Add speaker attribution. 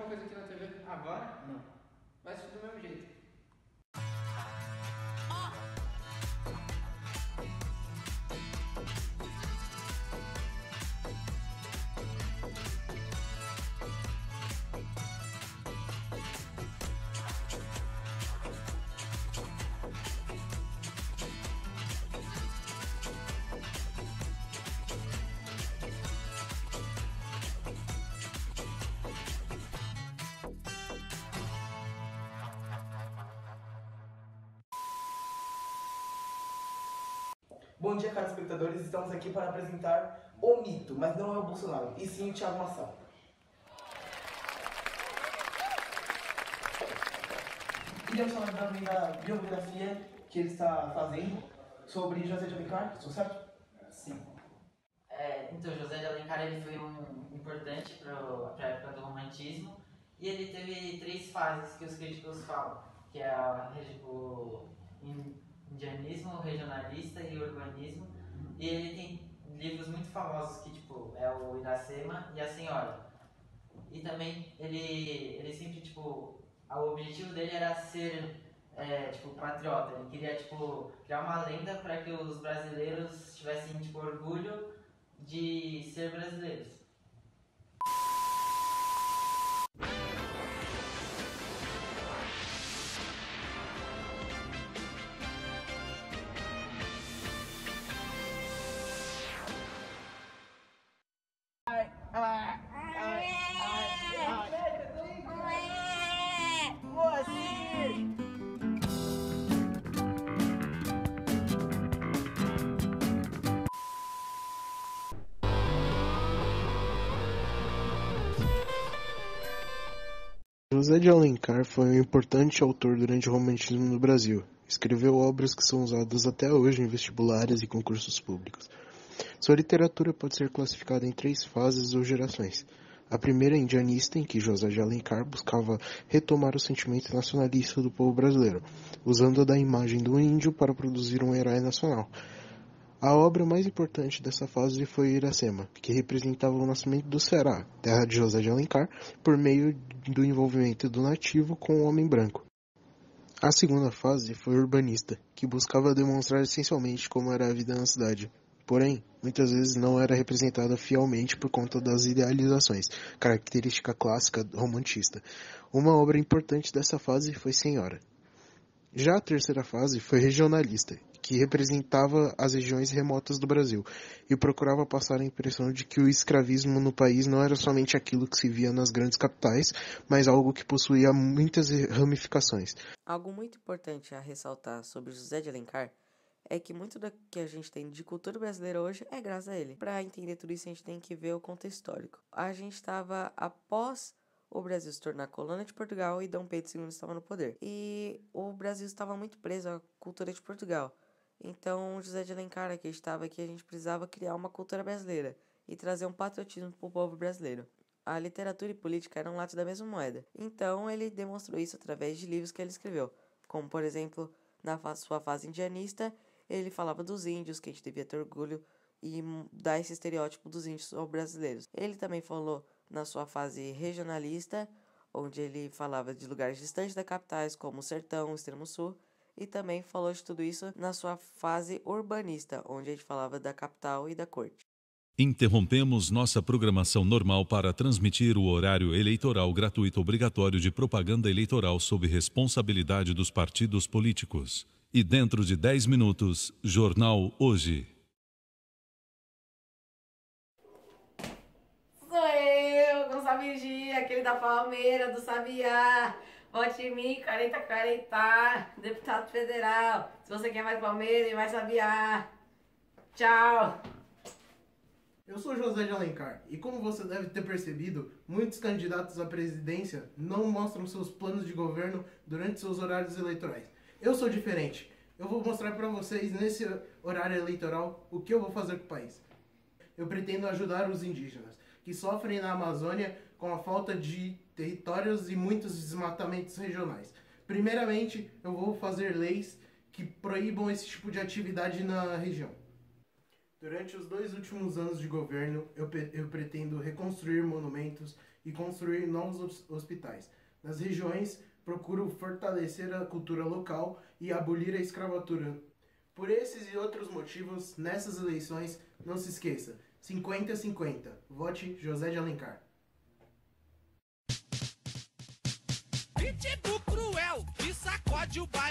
Speaker 1: alguma coisa aqui na TV agora?
Speaker 2: Não.
Speaker 1: Vai assistir do mesmo jeito.
Speaker 2: Bom dia, caros espectadores. Estamos aqui para apresentar o mito, mas não é o Bolsonaro, e sim o Thiago Massal. Queria falar também da biografia que ele está fazendo sobre José de Alencar, estou certo?
Speaker 3: Sim. Então, José de Alencar ele foi importante para a época do romantismo e ele teve 3 fases que os críticos falam, que é o indianismo, o regionalista e o urbanismo. E ele tem livros muito famosos que é o Iracema e a Senhora. E também ele sempre o objetivo dele era ser patriota. Ele queria criar uma lenda para que os brasileiros tivessem orgulho de ser brasileiros.
Speaker 4: José de Alencar foi um importante autor durante o romantismo no Brasil. Escreveu obras que são usadas até hoje em vestibulares e concursos públicos. Sua literatura pode ser classificada em 3 fases ou gerações. A primeira é indianista, em que José de Alencar buscava retomar o sentimento nacionalista do povo brasileiro, usando da imagem do índio para produzir um herói nacional. A obra mais importante dessa fase foi Iracema, que representava o nascimento do Ceará, terra de José de Alencar, por meio do envolvimento do nativo com o homem branco. A segunda fase foi urbanista, que buscava demonstrar essencialmente como era a vida na cidade. Porém, muitas vezes não era representada fielmente por conta das idealizações, característica clássica romantista. Uma obra importante dessa fase foi Senhora. Já a terceira fase foi regionalista, que representava as regiões remotas do Brasil e procurava passar a impressão de que o escravismo no país não era somente aquilo que se via nas grandes capitais, mas algo que possuía muitas ramificações.
Speaker 5: Algo muito importante a ressaltar sobre José de Alencar é que muito do que a gente tem de cultura brasileira hoje é graças a ele. Para entender tudo isso, a gente tem que ver o contexto histórico. A gente estava após o Brasil se tornar colônia de Portugal e Dom Pedro II estava no poder. E o Brasil estava muito preso à cultura de Portugal. Então, José de Alencar acreditava que a gente precisava criar uma cultura brasileira e trazer um patriotismo para o povo brasileiro. A literatura e política eram lados da mesma moeda. Então, ele demonstrou isso através de livros que ele escreveu, como, por exemplo, na sua fase indianista, ele falava dos índios, que a gente devia ter orgulho e dar esse estereótipo dos índios aos brasileiros. Ele também falou na sua fase regionalista, onde ele falava de lugares distantes das capitais, como o Sertão, o Extremo Sul, e também falou de tudo isso na sua fase urbanista, onde a gente falava da capital e da corte.
Speaker 6: Interrompemos nossa programação normal para transmitir o horário eleitoral gratuito obrigatório de propaganda eleitoral sob responsabilidade dos partidos políticos. E dentro de 10 minutos, Jornal Hoje.
Speaker 7: Sou eu, Gonçalo Vigia, aquele da Palmeira, do Sabiá. Vote em mim, 4040, deputado federal. Se você quer mais Palmeira e mais Sabiá. Tchau.
Speaker 8: Eu sou José de Alencar e, como você deve ter percebido, muitos candidatos à presidência não mostram seus planos de governo durante seus horários eleitorais. Eu sou diferente. Eu vou mostrar para vocês, nesse horário eleitoral, o que eu vou fazer com o país. Eu pretendo ajudar os indígenas, que sofrem na Amazônia com a falta de territórios e muitos desmatamentos regionais. Primeiramente, eu vou fazer leis que proíbam esse tipo de atividade na região. Durante os 2 últimos anos de governo, eu pretendo reconstruir monumentos e construir novos hospitais. Nas regiões, procuro fortalecer a cultura local e abolir a escravatura. Por esses e outros motivos, nessas eleições, não se esqueça, 50-50. Vote José de Alencar.
Speaker 9: Pitbull cruel que sacode o bairro.